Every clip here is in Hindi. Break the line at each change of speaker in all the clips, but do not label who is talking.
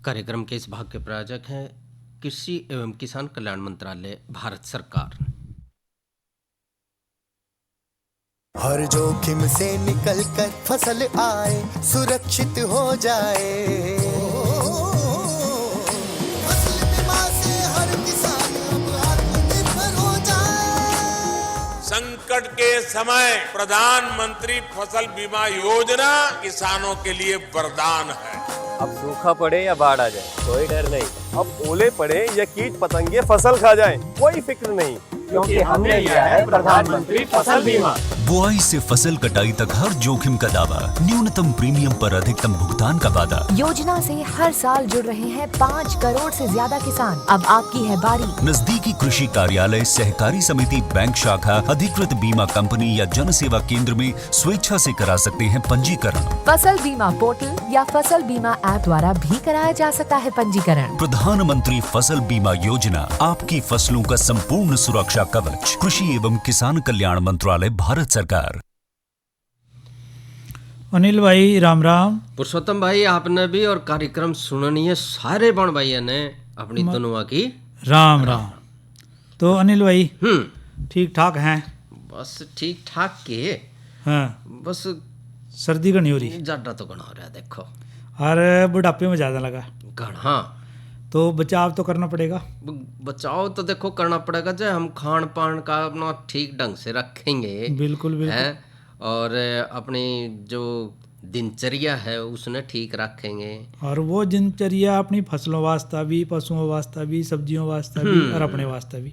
कार्यक्रम के इस भाग के प्रायोजक हैं कृषि एवं किसान कल्याण मंत्रालय, भारत सरकार।
हर जोखिम से निकल कर फसल आए, सुरक्षित हो जाए। फसल बीमा से हर किसान अब आत्मनिर्भर हो जाए।
संकट के समय प्रधानमंत्री फसल बीमा योजना किसानों के लिए वरदान है।
अब सूखा पड़े या बाढ़ आ जाए कोई डर नहीं, अब ओले पड़े या कीट पतंगे फसल खा जाए कोई फिक्र नहीं, क्योंकि हमने लिया है प्रधानमंत्री फसल बीमा।
बुआई से फसल कटाई तक हर जोखिम का दावा, न्यूनतम प्रीमियम पर अधिकतम भुगतान का वादा।
योजना से हर साल जुड़ रहे हैं 5 करोड़ से ज्यादा किसान। अब आपकी है बारी।
नजदीकी कृषि कार्यालय, सहकारी समिति, बैंक शाखा, अधिकृत बीमा कंपनी या जन सेवा केंद्र में स्वेच्छा से करा सकते हैं पंजीकरण।
फसल बीमा पोर्टल या फसल बीमा ऐप द्वारा भी कराया जा सकता है पंजीकरण।
प्रधानमंत्री फसल बीमा योजना, आपकी फसलों का संपूर्ण सुरक्षा कवच। कृषि एवं किसान कल्याण मंत्रालय, भारत सरकार।
अनिल भाई राम राम।
पुरुषोत्तम भाई, आपने भी और कार्यक्रम सुननी है सारे बण भाइयों ने अपनी दुनुआ की
राम राम। तो अनिल भाई ठीक ठाक हैं?
बस ठीक ठाक के।
हाँ,
बस
सर्दी घनी हो रही,
ज्यादा तो घना हो रहा है देखो,
और बुढ़ापे में ज्यादा लगा
घना।
तो बचाव तो करना पड़ेगा।
बचाव तो देखो करना पड़ेगा, जो हम खान पान का अपना ठीक ढंग से रखेंगे।
बिल्कुल बिल्कुल।
हैं, और अपनी जो दिनचर्या है उसने ठीक रखेंगे,
और वो दिनचर्या अपनी फसलों वास्ता भी, पशुओं वास्ता भी, सब्जियों वास्ता भी और अपने वास्ता भी।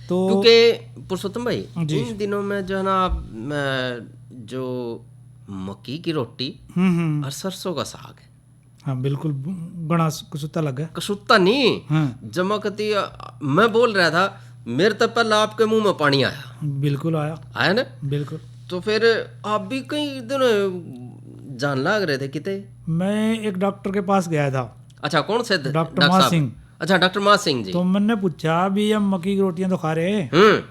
तो
क्योंकि पुरुषोत्तम भाई इन दिनों में जो है ना, जो मक्की की रोटी और सरसों का साग है,
हाँ बिल्कुल बड़ा कसूता लगा।
कसूता नहीं, जमकती। मैं बोल रहा था, मेरे तो पहले आपके मुंह में पानी आया।
बिल्कुल आया
ना।
बिल्कुल।
तो फिर आप भी कई दिन जान लाग रहे थे किते।
मैं एक डॉक्टर के पास गया था।
अच्छा, कौन से?
डॉक्टर माह सिंह।
अच्छा, डॉक्टर माह सिंह जी।
तो मैंने पूछा भी हम मक्की की रोटियां तो खा रहे हैं,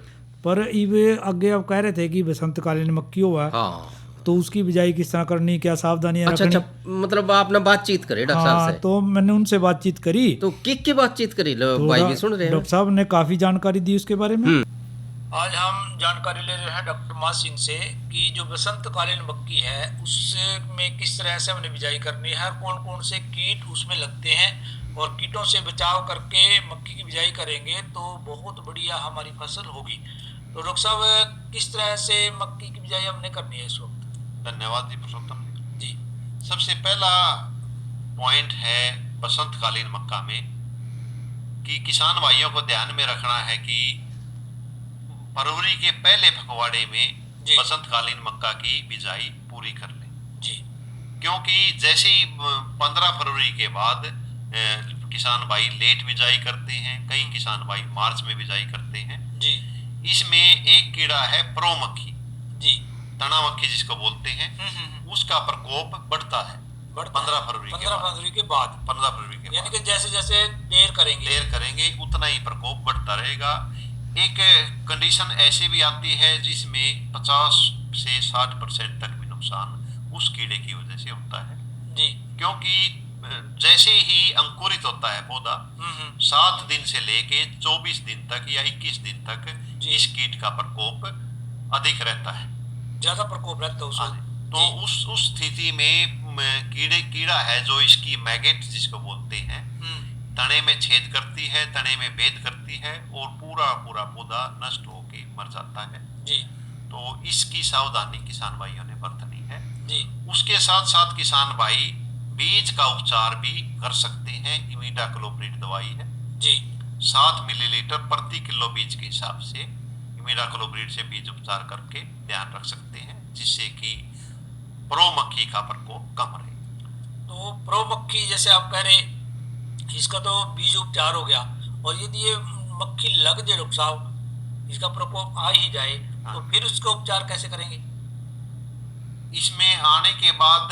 पर इवे आगे अब कह रहे थे कि बसंतकालीन मक्की हुआ।
हाँ।
तो उसकी बिजाई किस तरह करनी, क्या सावधानियां रखनी।
अच्छा, मतलब आपने बातचीत करी डॉक्टर साहब से?
तो मैंने उनसे बातचीत करी।
तो की बातचीत करी? लो
तो
भाई भी सुन रहे हैं।
डॉक्टर साहब ने काफी जानकारी दी उसके बारे में।
आज हम जानकारी ले रहे हैं डॉक्टर माह सिंह से कि जो बसंतकालीन मक्की है उसमें किस तरह से हमने बिजाई करनी है, कौन कौन से कीट उसमें लगते हैं, और कीटों से बचाव करके मक्की की बिजाई करेंगे तो बहुत बढ़िया हमारी फसल होगी। तो डॉक्टर साहब, किस तरह से मक्की की बिजाई हमने करनी है इस वक्त?
धन्यवाद जी पुरुषोत्तम
जी।
सबसे पहला पॉइंट है बसंतकालीन मक्का में कि किसान भाइयों को ध्यान में रखना है कि फरवरी के पहले पखवाड़े में बसंतकालीन मक्का की बिजाई पूरी कर लें
जी।
क्योंकि जैसे ही 15 फरवरी के बाद किसान भाई लेट बिजाई करते हैं, कई किसान भाई मार्च में बिजाई करते हैं
जी।
इसमें एक कीड़ा है प्रो मक्खी
जी,
तना मक्खी जिसको बोलते हैं, उसका प्रकोप बढ़ता है 15 फरवरी के बाद। 15 फरवरी के
यानी कि जैसे जैसे देर करेंगे
उतना ही प्रकोप बढ़ता रहेगा। एक कंडीशन ऐसी भी आती है जिसमें 50 से 60% तक भी नुकसान उस कीड़े की वजह से होता है
जी।
क्योंकि जैसे ही अंकुरित होता है पौधा, 7 दिन से लेके 24 दिन तक या 21 दिन तक इस कीट का प्रकोप अधिक रहता है,
ज्यादा प्रकोप रहता है
तो उस स्थिति में कीड़ा है जो इसकी मैगेट जिसको बोलते हैं, तने में छेद करती है, तने में भेद करती है और पूरा पौधा नष्ट होके मर जाता है
जी।
तो इसकी सावधानी किसान भाइयों ने बरतनी है
जी।
उसके साथ साथ किसान भाई बीज का उपचार भी कर सकते हैं। इमिडाक्लोप्रिड दवाई है
जी,
7 मिलीलीटर प्रति किलो बीज के हिसाब से इमिडाक्लोप्रिड से बीज उपचार करके ध्यान रख सकते हैं, जिससे कि प्रो मक्खी का प्रकोप कम रहे।
तो प्रो मक्खी जैसे आप कह रहे, इसका तो बीज उपचार हो गया, और यदि ये मक्खी लग जाए डॉक्टर साहब, इसका प्रकोप आ ही जाए, तो फिर उसका उपचार कैसे करेंगे?
इसमें आने के बाद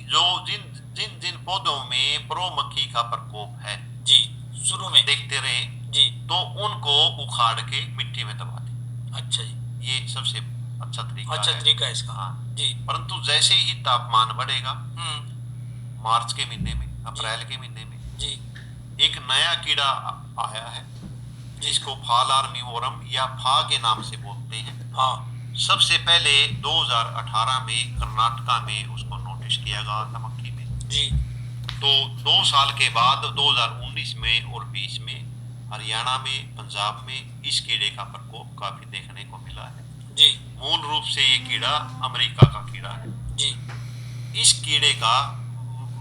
जो जिन पौधों में प्रो मक्खी का प्रकोप है
जी, शुरू में
देखते रहे
जी,
तो उनको उखाड़ के मिट्टी में दबा दें।
अच्छा जी,
ये सबसे अच्छा तरीका
है इसका।
हाँ
जी।
परंतु जैसे ही तापमान बढ़ेगा मार्च के महीने में अप्रैल के महीने में
जी
एक नया कीड़ा आया है जिसको फाल आर्मीवोरम या फा के नाम से बोलते हैं।
हाँ
सबसे पहले 2018 में कर्नाटका में उसको नोटिस किया गया था मक्की में
जी।
तो 2 साल के बाद 2019 में और 20 में हरियाणा में, पंजाब में इस कीड़े का प्रकोप काफी देखने को मिला है
जी
मूल रूप से ये कीड़ा अमेरिका का कीड़ा है
जी।
इस कीड़े का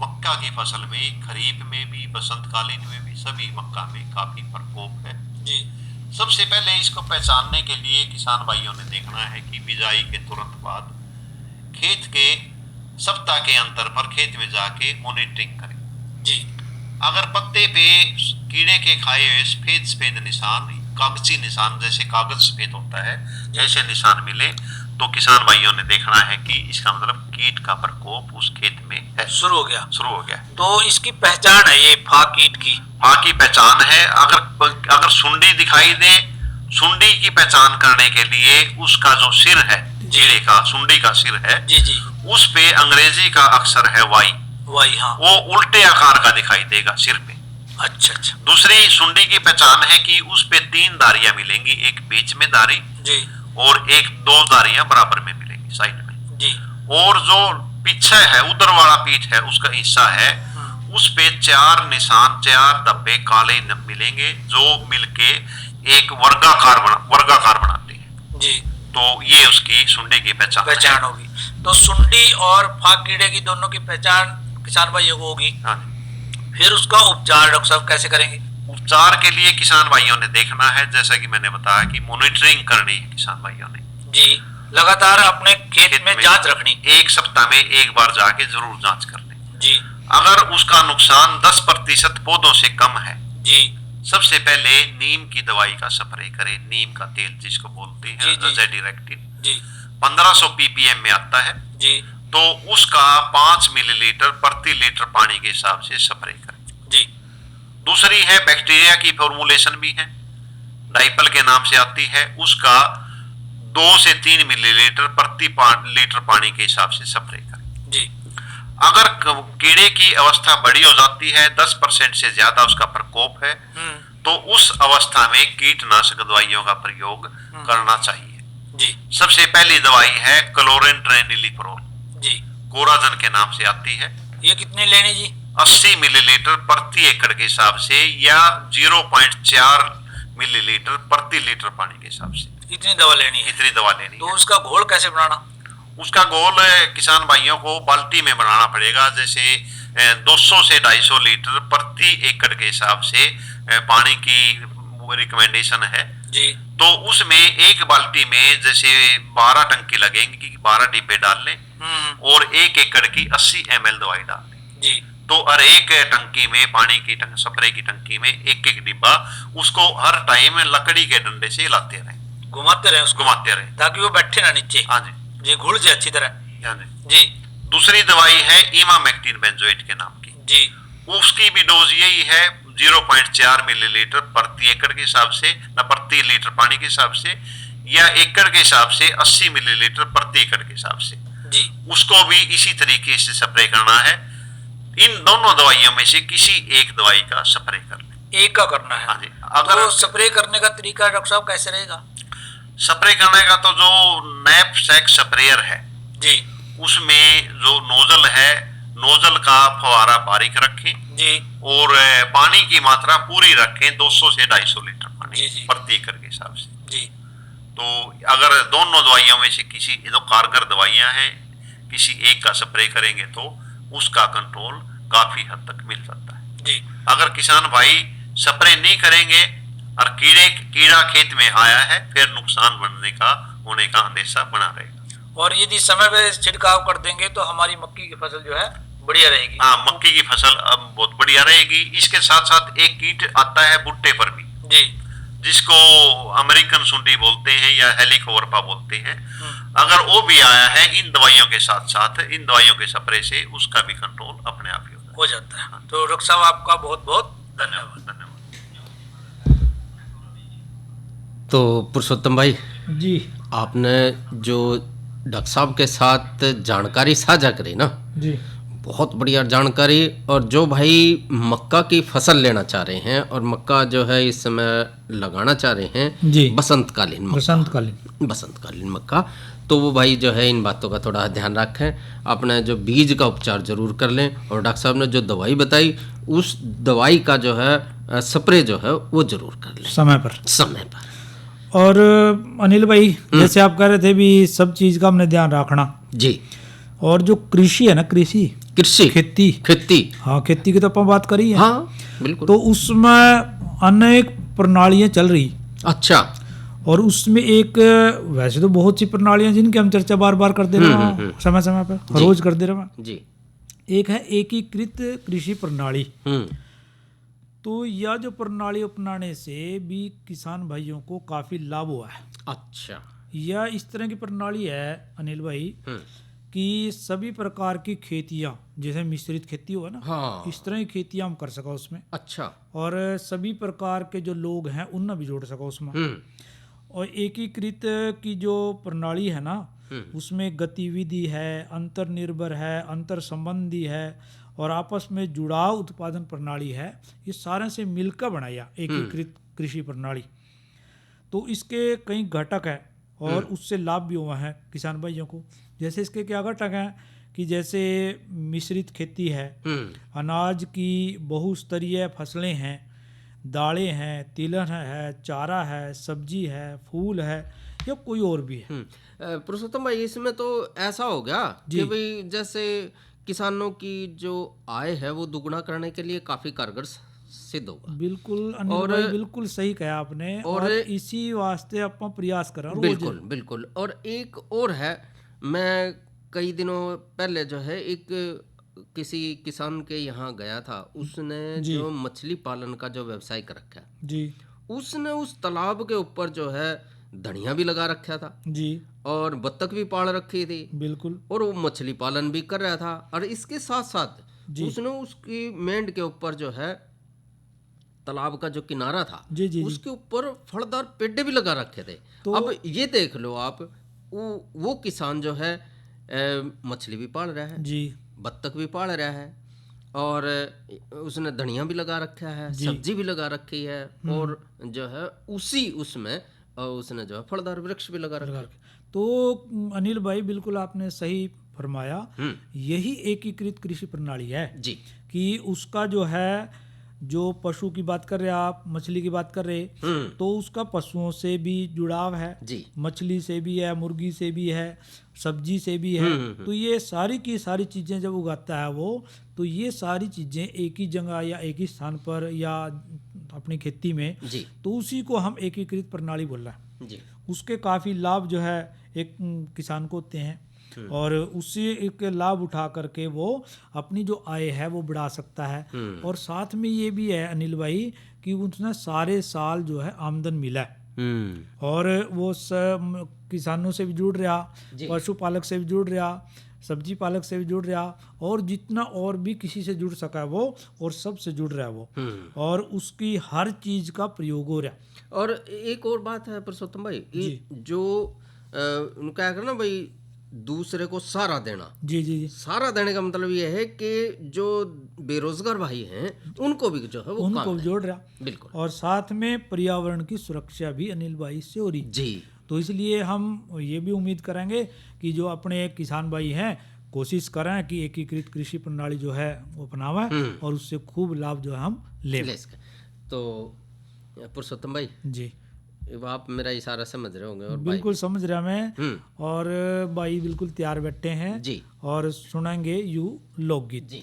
मक्का की फसल में, खरीफ में भी, बसंतकालीन में भी, सभी मक्का में काफी प्रकोप है
जी।
सबसे पहले इसको पहचानने के लिए किसान भाइयों ने देखना है कि बिजाई के तुरंत बाद खेत के सप्ताह के अंतर पर खेत में जाके मॉनिटरिंग करें
जी।
अगर पत्ते पे कीड़े के खाए हुए सफेद सफेद निशान, कागजी निशान, जैसे कागज सफेद होता है ऐसे निशान मिले तो किसान भाइयों ने देखना है कि इसका मतलब कीट का प्रकोप उस खेत में है,
शुरू हो गया। तो इसकी पहचान है ये फा कीट की?
फा की पहचान है। अगर सुंडी दिखाई दे, सुंडी की पहचान करने के लिए उसका जो सिर है कीड़े का, सुंडी का सिर है
जी जी,
उस पे अंग्रेजी का अक्षर है वाई,
हाँ,
वो उल्टे आकार का दिखाई देगा सिर पे।
अच्छा अच्छा।
दूसरी सुंडी की पहचान है कि उस पे 3 धारियां मिलेंगी, एक बीच में धारी
जी
और 2 धारियां बराबर में मिलेंगी साइड में
जी।
और जो पीछे है उधर वाला पीठ है उसका हिस्सा है उस पे 4 निशान, 4 धब्बे काले मिलेंगे जो मिलके एक वर्गाकार बनाते हैं
जी।
तो ये उसकी सुंडी की पहचान
होगी। तो सुंडी और फा कीड़े की दोनों की पहचान किसान भाइयों को होगी।
हाँ।
फिर उसका उपचार डॉक्टर साहब कैसे करेंगे?
उपचार के लिए किसान भाइयों ने देखना है, जैसा कि मैंने बताया कि मॉनिटरिंग करनी है किसान भाइयों ने
जी, लगातार अपने खेत में जांच रखनी।
1 सप्ताह में 1 बार जाके जरूर जांच कर लें
जी।
अगर उसका नुकसान 10% पौधों से कम है
जी,
सबसे पहले नीम की दवाई का स्प्रे करें, नीम का तेल जिसको बोलते हैं रोजेडिरेक्टिन
जी
1500 ppm में आता है
जी।
तो उसका 5 मिलीलीटर प्रति लीटर पानी के हिसाब से स्प्रे करें
जी।
दूसरी है बैक्टीरिया की फॉर्मुलेशन भी है, डाइपल के नाम से आती है, उसका 2 से 3 मिलीलीटर प्रति लीटर पानी के हिसाब से स्प्रे करें
जी।
अगर कीड़े की अवस्था बड़ी हो जाती है, 10% से ज्यादा उसका प्रकोप है तो उस अवस्था में कीटनाशक दवाइयों का प्रयोग करना चाहिए
जी।
सबसे पहली दवाई है क्लोरेंट्रेनिलीप्रोल
जी,
कोराजन के नाम से आती है।
ये कितनी लेनी जी?
80 मिलीलीटर प्रति एकड़ के हिसाब से या 0.4 मिलीलीटर प्रति लीटर पानी के हिसाब से
इतनी दवा लेनी है।
इतनी दवा लेनी
तो उसका घोल कैसे बनाना?
उसका घोल किसान भाइयों को बाल्टी में बनाना पड़ेगा, जैसे 200 से 250 लीटर प्रति एकड़ के हिसाब से पानी की रिकमेंडेशन है
जी।
तो उसमें एक बाल्टी में जैसे 12 टंकी लगेंगी, 12 डिब्बे डाल लें और 1 एकड़ की 80 ml दवाई डाल लें
जी।
तो हर एक टंकी में पानी की स्प्रे की टंकी में 1-1 डिब्बा उसको हर टाइम लकड़ी के डंडे से हिलाते रहें,
घुमाते रहे ताकि वो बैठे ना नीचे।
हाँ जी
जी, घुल जाए अच्छी तरह।
हाँ
जी।
दूसरी दवाई है इमामेक्टिन बेंजोएट के नाम की
जी।
उसकी भी डोज यही है 0.4 मिलीलीटर प्रति एकड़ के हिसाब से न प्रति लीटर पानी के हिसाब से या एकड़ के हिसाब से 80 मिलीलीटर प्रति एकड़ के हिसाब से
जी।
उसको भी इसी तरीके से स्प्रे करना है। इन दोनों दवाइयों में से किसी एक दवाई का स्प्रे कर लें।
एक का करना है?
हाँ जी। अगर
तो स्प्रे करने का तरीका डॉक्टर साहब कैसे रहेगा?
स्प्रे करने का तो जो नैपसैक स्प्रेयर है
जी
उसमें जो नोजल है, नोजल का फवारा बारीक रखें
जी
और पानी की मात्रा पूरी रखें 200 से 250 लीटर पानी
जी।
प्रति एकड़ के हिसाब से
जी।
तो अगर दोनों दवाइयों में से किसी जो कारगर दवाइयां हैं किसी एक का स्प्रे करेंगे तो उसका कंट्रोल काफी हद तक मिल सकता है
जी।
अगर किसान भाई स्प्रे नहीं करेंगे और कीड़ा खेत में आया है फिर नुकसान होने का अंदेशा बना रहेगा।
और यदि समय पे छिड़काव कर देंगे तो हमारी मक्की की फसल जो है बढ़िया रहेगी।
हाँ, मक्की की फसल अब बहुत बढ़िया रहेगी। इसके साथ साथ एक कीट आता है भुट्टे पर भी
जी
जिसको अमेरिकन सुंडी बोलते हैं या हेलिकोवर्पा बोलते हैं। अगर वो भी आया है इन दवाइयों के साथ साथ इन दवाइयों के स्प्रे से उसका भी कंट्रोल अपने आप ही
हो जाता है। तो डॉक्टर साहब आपका बहुत बहुत
धन्यवाद।
तो पुरुषोत्तम भाई
जी
आपने जो डॉक्टर साहब के साथ जानकारी साझा करी ना
जी
बहुत बढ़िया जानकारी। और जो भाई मक्का की फसल लेना चाह रहे हैं और मक्का जो है इस समय लगाना चाह रहे हैं
जी,
बसंतकालीन मक्का, तो वो भाई जो है इन बातों का थोड़ा ध्यान रखें, अपने जो बीज का उपचार जरूर कर लें, और डॉक्टर साहब ने जो दवाई बताई उस दवाई का जो है स्प्रे जो है वो जरूर कर लें समय पर।
और अनिल भाई, जैसे आप कह रहे थे भी सब चीज का हमने ध्यान रखना
जी,
और जो कृषि है ना, कृषि खेती, हाँ, खेती की तो अपन बात करी है,
हाँ बिल्कुल,
तो उसमें अनेक प्रणालियां चल रही।
अच्छा,
और उसमें एक, वैसे तो बहुत सी प्रणालियां जिनकी हम चर्चा बार बार करते रहे समय समय पर, रोज करते रहे
जी।
एक है एकीकृत कृषि प्रणाली। तो यह जो प्रणाली अपनाने से भी किसान भाइयों को काफी लाभ हुआ है।
अच्छा,
यह इस तरह की प्रणाली है अनिल भाई कि सभी प्रकार की खेतियां, जैसे मिश्रित खेती हो ना,
हाँ,
इस तरह की खेतियां हम कर सका उसमें।
अच्छा,
और सभी प्रकार के जो लोग हैं उनमें भी जोड़ सका उसमें। और एकीकृत की जो प्रणाली है ना, उसमें गतिविधि है, अंतर्निर्भर है, अंतर संबंधी है और आपस में जुड़ाव उत्पादन प्रणाली है। ये सारे से मिलकर बनाया एकीकृत कृषि प्रणाली। तो इसके कई घटक हैं और उससे लाभ भी हुआ है किसान भाइयों को। जैसे इसके क्या घटक हैं कि जैसे मिश्रित खेती है, अनाज की बहुस्तरीय फसलें हैं, दालें हैं, तिलहन है, चारा है, सब्जी है, फूल है या कोई और भी है।
पुरुषोत्तम भाई, इसमें तो ऐसा हो गया कि भाई जैसे किसानों की जो आय है वो दुगना करने के लिए काफी कारगर सिद्ध होगा।
बिल्कुल अनिल भाई, बिल्कुल सही कहा आपने, और इसी वास्ते अपन प्रयास कर रहे हैं।
बिल्कुल। और एक और है, मैं कई दिनों पहले जो है एक किसी किसान के यहाँ गया था, उसने जो मछली पालन का जो व्यवसाय कर रखा है जी, उसने उस तालाब के ऊपर जो है धनिया भी लगा रखा था जी, और बत्तख भी पाल रखी थी बिल्कुल, और वो मछली पालन भी कर रहा था। और इसके साथ साथ उसने उसकी मेंढ के ऊपर जो है तालाब का जो किनारा था जी, उसके ऊपर फलदार पेड़ भी लगा रखे थे। तो अब ये देख लो आप, वो किसान जो है मछली भी पाल रहा है जी, बत्तख भी पाल रहा है, और उसने धनिया भी लगा रखा है, सब्जी भी लगा रखी है, और जो है उसमें उसने जो है फलदार वृक्ष भी लगा रखा है।
तो अनिल भाई, बिल्कुल आपने सही फरमाया, यही एकीकृत कृषि प्रणाली है जी, कि उसका जो है, जो पशु की बात कर रहे आप, मछली की बात कर रहे, तो उसका पशुओं से भी जुड़ाव है जी, मछली से भी है, मुर्गी से भी है, सब्जी से भी है। तो ये सारी की सारी चीजें जब उगाता है वो, तो ये सारी चीजें एक ही जगह या एक ही स्थान पर या अपनी खेती में जी, तो उसी को हम एकीकृत प्रणाली बोल रहे हैं जी। उसके काफी लाभ जो है एक किसान को होते हैं, और उससे एक लाभ उठा करके वो अपनी जो आय है वो बढ़ा सकता है। और साथ में ये भी है अनिल भाई कि उसने सारे साल जो है आमदन मिला है, और वो किसानों से भी जुड़ रहा, पशुपालक से भी जुड़ रहा, सब्जी पालक से भी जुड़ रहा, और जितना और भी किसी से जुड़ सका है वो, और सब से जुड़ रहा है वो, और उसकी हर चीज का प्रयोग हो रहा है।
और एक और बात है पुरुषोत्तम भाई, जो उनका क्या करना भाई, दूसरे को सहारा देना जी जी जी, सहारा देने का मतलब ये है कि जो बेरोजगार भाई हैं उनको भी जो है वो
उनको जोड़ रहा
बिल्कुल,
और साथ में पर्यावरण की सुरक्षा भी अनिल भाई से हो रही जी। तो इसलिए हम ये भी उम्मीद करेंगे कि जो अपने किसान भाई हैं कोशिश करें कि एकीकृत कृषि प्रणाली जो है वो अपनावा, और उससे खूब लाभ जो है हम ले सकें।
तो पुरुषोत्तम भाई जी, आप मेरा इशारा समझ रहे होंगे, और
बिल्कुल समझ रहा मैं, और भाई बिल्कुल तैयार बैठे हैं जी, और सुनेंगे यू लोकगीत जी।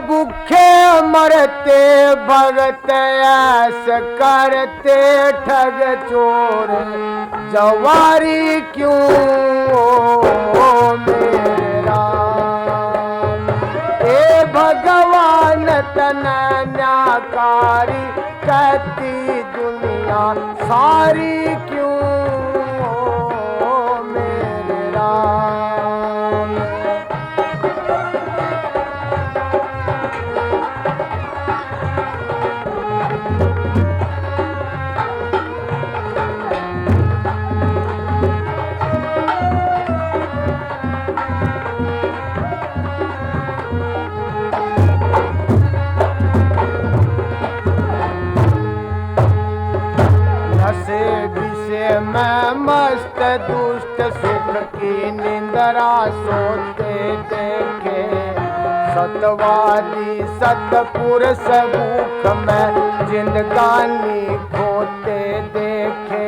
भूखे मरते भगत ऐस करते ठग चोर जवारी क्यों मेरा, ए भगवान तना न्याकारी कहती दुनिया सारी क्यों मेरा।
मैं मस्त दुष्ट सुख की निंद्रा सोते देखे, सतवादी सतपुरुष भूख में जिंदगानी खोते देखे।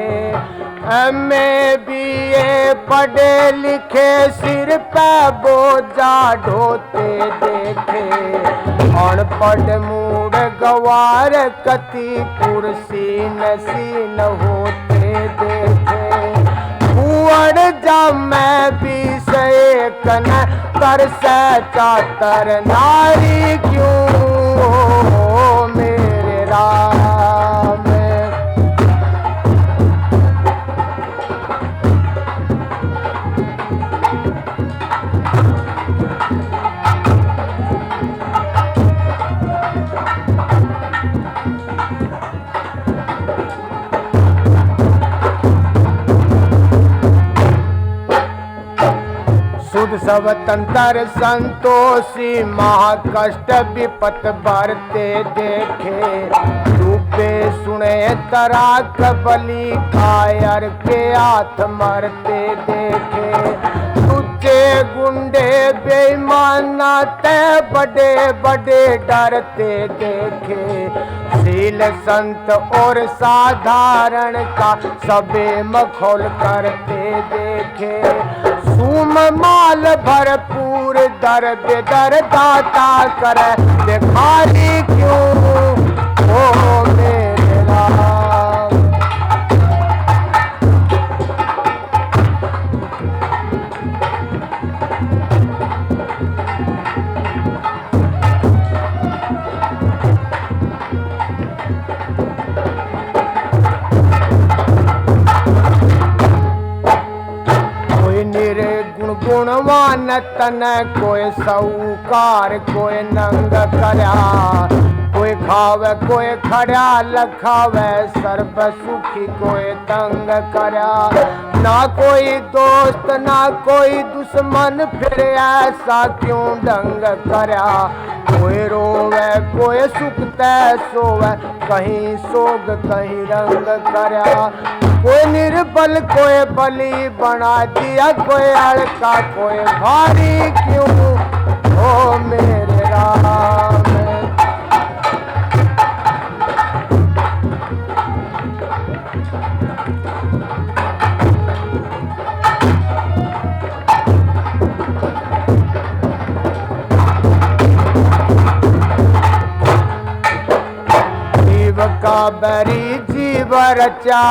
मैं भी ये पढ़े लिखे सिर पे बोझा ढोते देखे, अनपढ़ मूड गवार कति कुर्सी नसीन होते देखे। कुंवर जामे भी से कन कर से चातर नारी क्यों हो मेरे राम। सुध सब तंत्र संतोषी महाकष्ट विपत बरते देखे, डूबे सुने तराक बलि कायर के हाथ मरते देखे। तुझे गुंडे बेईमाना ते बड़े बड़े डरते देखे, शील संत और साधारण का सबे मखौल करते देखे। सूम माल भरपूर दर बेदर दाता करे, भिखारी क्यों हो मेरे राम। गुणवान तन कोई साहूकार कोई नंग करया, कोई खावे कोई खड़ा लखावे, सर्व सुखी कोई तंग करया। ना कोई दोस्त ना कोई दुश्मन, फिर ऐसा क्यों ढंग करया। कोई रोवे कोई सुखते सोवे, कहीं सोग कहीं रंग करया। कोई निर्बल कोई बलि बना दिया, कोई हल्का कोई भारी क्यों हो मेरे राम। का बरी जीव रचा,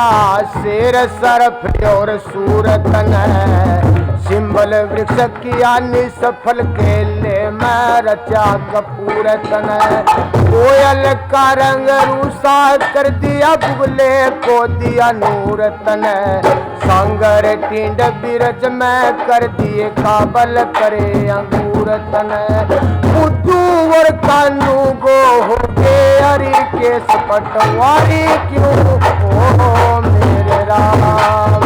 शेर सरफ और सूरतन है, सिंबल वृक्ष किया निसफल केले में रचा कपूरतन है। कोयल का रंग रूसा कर दिया, बुगले को दिया नूरतन है, सांगर टिंड बिरज में कर दिए काबल करे अंगूरतन है। बुद्धू और कानू गो हो गए हरि के पटवारी क्यों हो मेरे राम।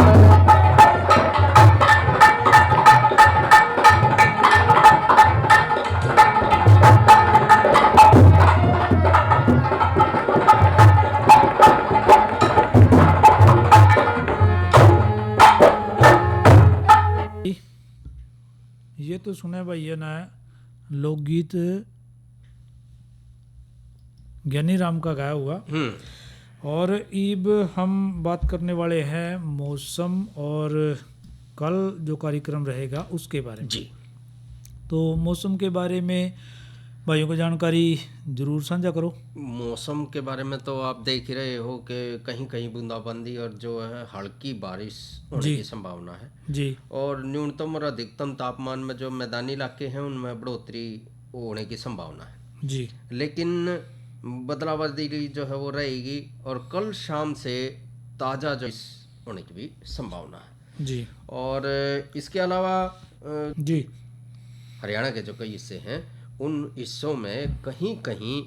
ये तो सुने भाई ये ना लोकगीत ज्ञानी राम का गाया हुआ। और इब हम बात करने वाले हैं मौसम और कल जो कार्यक्रम रहेगा उसके बारे में।
जी
तो मौसम के बारे में भाइयों को जानकारी जरूर साझा करो।
मौसम के बारे में तो आप देख ही रहे हो कि कहीं कहीं बूंदाबांदी और जो है हल्की बारिश होने की संभावना है
जी।
और न्यूनतम और अधिकतम तापमान में जो मैदानी इलाके हैं उनमें बढ़ोतरी होने की संभावना है
जी।
लेकिन बदलावरी जो है वो रहेगी और कल शाम से ताज़ा जो होने की भी संभावना है
जी।
और इसके अलावा
जी
हरियाणा के जो कई हिस्से हैं उन हिस्सों में कहीं कहीं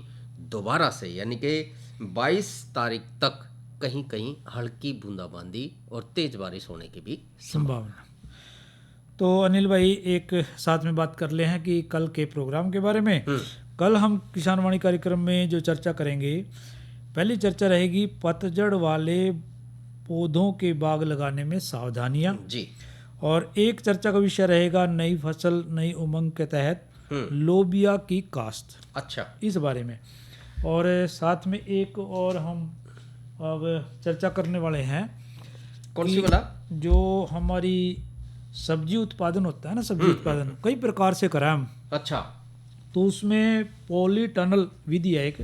दोबारा से यानी कि 22 तारीख तक कहीं कहीं हल्की बूंदाबांदी और तेज बारिश होने की भी
संभावना। तो अनिल भाई एक साथ में बात कर ले हैं कि कल के प्रोग्राम के बारे में। कल हम किसान वाणी कार्यक्रम में जो चर्चा करेंगे, पहली चर्चा रहेगी पतझड़ वाले पौधों के बाग लगाने में सावधानियां
जी।
और एक चर्चा का विषय रहेगा नई फसल नई उमंग के तहत लोबिया की काश्त।
अच्छा,
इस बारे में। और साथ में एक और हम अब चर्चा करने वाले हैं।
कौन सी वाला?
जो हमारी सब्जी उत्पादन होता है ना, सब्जी उत्पादन कई प्रकार से करा हम।
अच्छा,
तो उसमें पॉलीटनल विधि है एक।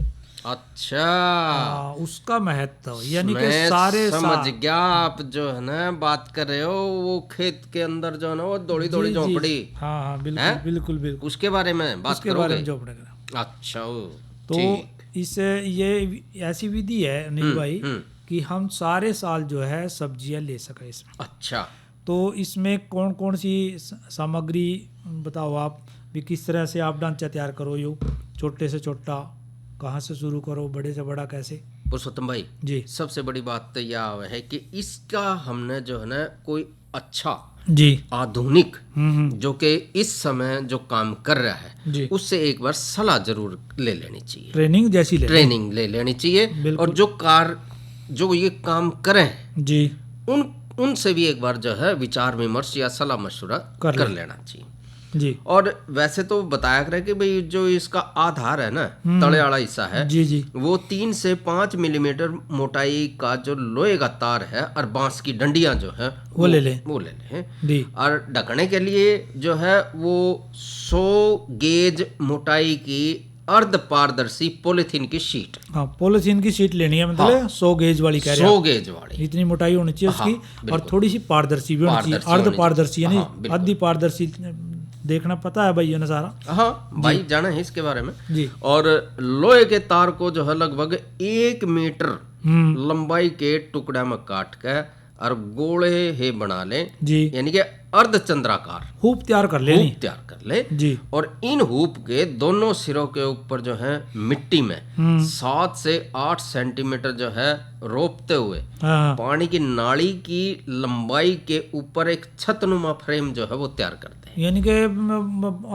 अच्छा,
उसका महत्व यानी कि
मैं
सारे
समझ गया। आप जो है ना बात कर रहे हो वो खेत के अंदर जो है ना वो दौड़ी दौड़ी झोंपड़ी।
हाँ बिल्कुल बिल्कुल बिल्कुल
उसके बारे में बात
उसके बारे में झोंपड़ी का।
अच्छा,
तो इससे ये ऐसी विधि है अनिल भाई कि हम सारे साल जो है सब्जियां ले सके इसमें।
अच्छा,
तो इसमें कौन कौन सी सामग्री बताओ आप भी, किस तरह से आप ढांचा तैयार करो, यो छोटे से छोटा कहाँ से शुरू करो, बड़े से बड़ा कैसे?
पुरुषोत्तम भाई
जी,
सबसे बड़ी बात तो यह है कि इसका हमने जो है ना कोई अच्छा
जी
आधुनिक जो कि इस समय जो काम कर रहा है
जी,
उससे एक बार सलाह जरूर ले लेनी चाहिए,
ट्रेनिंग जैसी
ट्रेनिंग ले लेनी चाहिए। और जो ये काम करें
जी
उनसे भी एक बार जो है विचार विमर्श या सलाह मशवरा कर लेना चाहिए
जी।
और वैसे तो बताया करे कि भाई जो इसका आधार है ना, तले वाला हिस्सा है
जी जी,
वो 3 से 5 मिलीमीटर मोटाई का जो लोहे का तार है और बांस की डंडियां जो है
वो ले लें
जी। और ढकने के लिए जो है वो 100 गेज मोटाई की अर्ध पारदर्शी पॉलिथीन की शीट।
हाँ, पॉलिथीन की शीट लेनी है, मतलब 100 गेज वाली कह रहे हैं।
100 गेज वाली
इतनी मोटाई होनी चाहिए उसकी। और थोड़ी सी पारदर्शी भी होनी चाहिए, अर्ध पारदर्शी यानी आधी पारदर्शी। देखना पता है भाई ने सारा।
हाँ भाई, जाना है इसके बारे में
जी।
और लोहे के तार को जो है लगभग 1 मीटर लंबाई के टुकड़ा में काट के और गोले हे बना ले
जी,
यानी कि अर्ध चंद्राकार
हूप तैयार कर ले
जी। और इन हूप के दोनों सिरों के ऊपर जो है मिट्टी में 7 से 8 सेंटीमीटर जो है रोपते हुए पानी की नाली की लंबाई के ऊपर एक छतनुमा फ्रेम जो है वो तैयार करते हैं।
यानी कि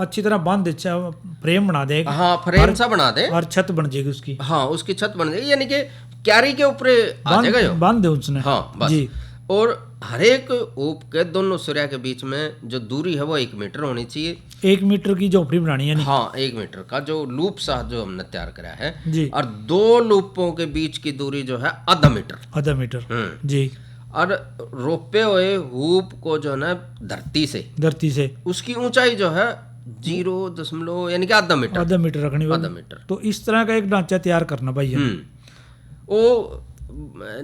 अच्छी तरह बांध दे, फ्रेम बना देगा।
हाँ, फ्रेम सा बना दे
और छत बन जाएगी उसकी।
हाँ, उसकी छत बन जाएगी यानी कि क्यारी के ऊपर आ जाएगा,
बांध दे उसने।
हाँ बस जी। और हर एक ऊप के दोनों सिरे के बीच में जो दूरी है वो 1 मीटर होनी चाहिए।
1 मीटर की झोपड़ी बनानी है।
हाँ, 1 मीटर का जो लूप सा जो हमने तैयार करा है
जी।
और 2 लूपों के बीच की दूरी जो है आधा मीटर
जी।
और रोपे हुए हूप को जो है ना धरती से उसकी ऊंचाई जो है 0 यानी कि आधा मीटर
रखनी, आधा मीटर। तो इस तरह का एक ढांचा तैयार करना भाई।
वो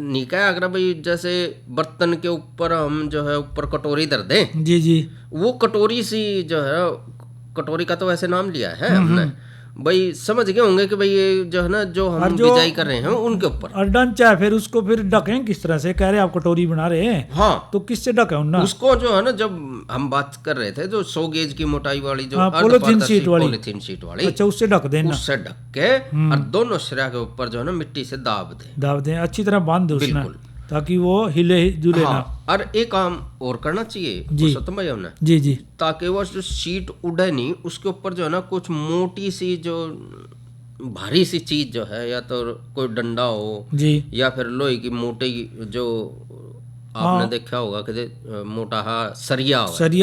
निका है अगर भाई जैसे बर्तन के ऊपर हम जो है ऊपर कटोरी धर दें
जी जी,
वो कटोरी सी जो है, कटोरी का तो वैसे नाम लिया है हमने भाई, समझ गए होंगे कि भाई ये जो है ना जो हम बिजाई कर रहे हैं उनके ऊपर
और ढांचा फिर उसको फिर ढकें किस तरह से? कह रहे आप कटोरी बना रहे हैं।
हाँ,
तो किससे ढकें उन्ना?
उसको जो है ना जब हम बात कर रहे थे जो 100 गेज की मोटाई वाली जो
पॉलिथीन शीट वाली,
अच्छा,
उससे ढक देना।
उससे ढक के और दोनों सिरा के ऊपर जो है ना मिट्टी से दाब दें, अच्छी
तरह बांध दे उसने, ताकि वो हिले जुले ना।
और एक काम और करना चाहिए पुरुषोत्तम भाई हमने
जी जी,
ताकि वो जो शीट उड़े नहीं, उसके ऊपर जो है ना कुछ मोटी सी जो भारी सी चीज जो है, या तो कोई डंडा हो
जी,
या फिर लोहे की मोटी जो आपने देखा होगा कि मोटा सरिया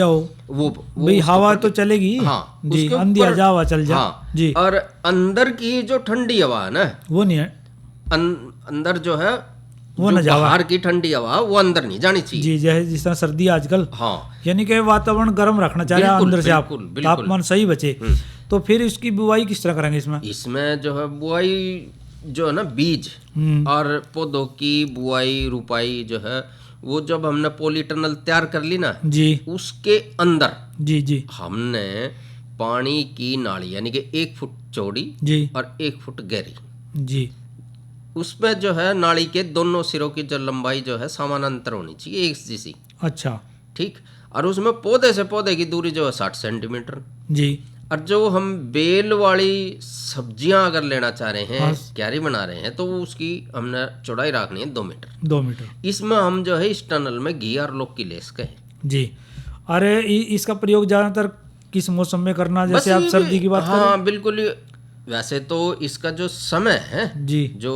हो वो
भाई हवा तो चलेगी।
हाँ
जी, अंधी हवा चल जा।
हाँ जी। और अंदर की जो ठंडी हवा है ना
वो नहीं है,
अंदर जो है
वो न जावा,
बाहर की ठंडी हवा वो अंदर नहीं जानी चाहिए।
जी, जैसे जिस तरह सर्दी आजकल।
हाँ,
यानी कि वातावरण गर्म रखना चाहिए अंदर से, आप तापमान सही बचे। तो फिर इसकी बुआई किस तरह करेंगे
इसमें जो है बुआई जो है ना बीज और पौधों की बुआई रुपाई जो है वो जब हमने पॉलीटनल तैयार कर ली ना
जी,
उसके अंदर
जी जी
हमने पानी की नाली यानी कि 1 फुट चौड़ी
जी
और 1 फुट गहरी
जी,
उसमें जो है नाली के दोनों सिरों की जो लंबाई जो है समानांतर होनी चाहिए, एक जैसी।
अच्छा,
ठीक। और उसमें पौधे से पौधे की दूरी जो है 60 सेंटीमीटर
जी।
और जो हम बेल वाली सब्जियां अगर लेना चाह रहे हैं, क्यारी बना रहे हैं, तो उसकी हमने चौड़ाई रखनी है 2 मीटर। इसमें हम जो है इस टनल में घी और लौकी ले सके
जी। अरे इसका प्रयोग ज्यादातर किस मौसम में करना, जैसे आप सर्दी की बात करें?
हाँ बिल्कुल। वैसे तो इसका जो समय है
जी,
जो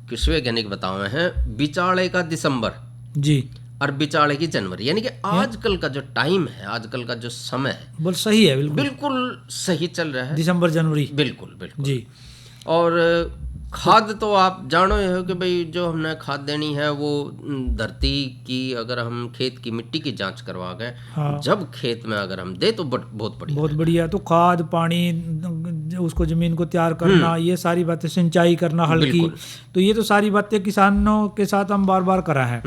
कृषि वैज्ञानिक बताए हैं बिचाड़े का दिसंबर
जी,
और बिचाले की जनवरी, यानी कि आजकल का जो टाइम है, आजकल का जो समय है,
बोल सही है, बिल्कुल
बिल्कुल सही चल रहा है।
दिसंबर जनवरी,
बिल्कुल बिल्कुल
जी।
और खाद तो आप जानो हो कि भाई जो हमने खाद देनी है वो धरती की, अगर हम खेत की मिट्टी की जांच करवा गए,
हाँ।
जब खेत में अगर हम दे तो बहुत बढ़िया,
बहुत बढ़िया। तो खाद पानी, उसको जमीन को तैयार करना, ये सारी बातें, सिंचाई करना हल्की, तो ये तो सारी बातें किसानों के साथ हम बार बार करा है।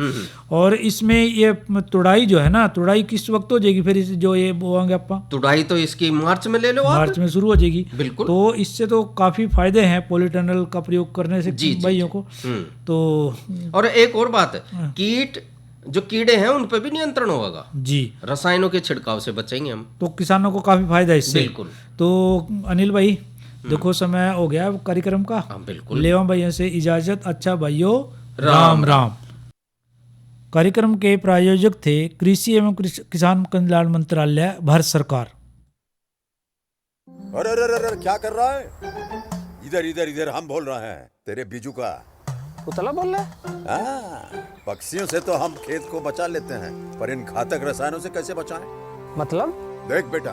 और इसमें ये तुड़ाई जो है ना, तुड़ाई किस वक्त हो जाएगी फिर जो ये बोएंगे अपा?
तुड़ाई तो इसकी मार्च में ले लो आप,
मार्च में शुरू हो जाएगी।
बिल्कुल।
तो इससे तो काफी फायदे हैं पॉलीटनल का प्रयोग करने से भाइयों को। तो
और एक और बात है, कीट जो कीड़े हैं उन पे भी नियंत्रण होगा
जी,
रसायनों के छिड़काव से बचेंगे हम,
तो किसानों को काफी फायदा है इससे।
बिल्कुल।
तो अनिल भाई देखो समय हो गया कार्यक्रम का,
बिल्कुल
लेवा भाइयों से इजाजत। अच्छा भाइयों, राम राम। कार्यक्रम के प्रायोजक थे कृषि एवं किसान कल्याण मंत्रालय, भारत सरकार।
अरे अरे अरे क्या कर रहा है? इधर इधर इधर, हम बोल रहे हैं तेरे बीजू का।
पुतला बोल रहा है?
हाँ, पक्षियों से तो हम खेत को बचा लेते हैं, पर इन घातक रसायनों से कैसे बचाएं?
मतलब?
देख बेटा,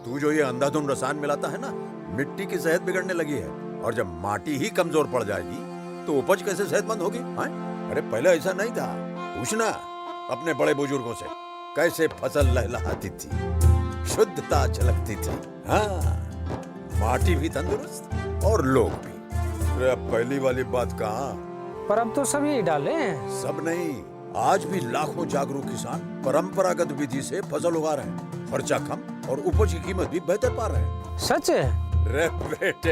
तू जो ये अंधाधुंध रसायन मिलाता है ना, मिट्टी की सेहत बिगड़ने लगी है। और जब माटी ही कमजोर पड़ जाएगी तो उपज कैसे सेहतमंद होगी? अरे पहले ऐसा नहीं था, पूछना अपने बड़े बुजुर्गों से, कैसे फसल लहलहाती थी, शुद्धता झलकती थी। हाँ, माटी भी तंदुरुस्त और लोग भी। अरे पहली वाली बात कहाँ?
पर अब तो सब यही डाले हैं।
सब नहीं, आज भी लाखों जागरूक किसान परंपरागत विधि से फसल उगा रहे हैं। खर्चा कम और उपज की कीमत भी बेहतर पा रहे हैं।
सच है?
रे बेटे,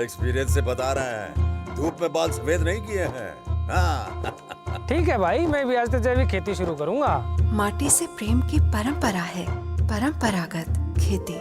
एक्सपीरियंस से बता रहे हैं, धूप में बाल सफेद नहीं किए हैं। हाँ।
ठीक है भाई, मैं भी आज से जैविक खेती शुरू करूंगा।
माटी से प्रेम की परंपरा है, परंपरागत खेती।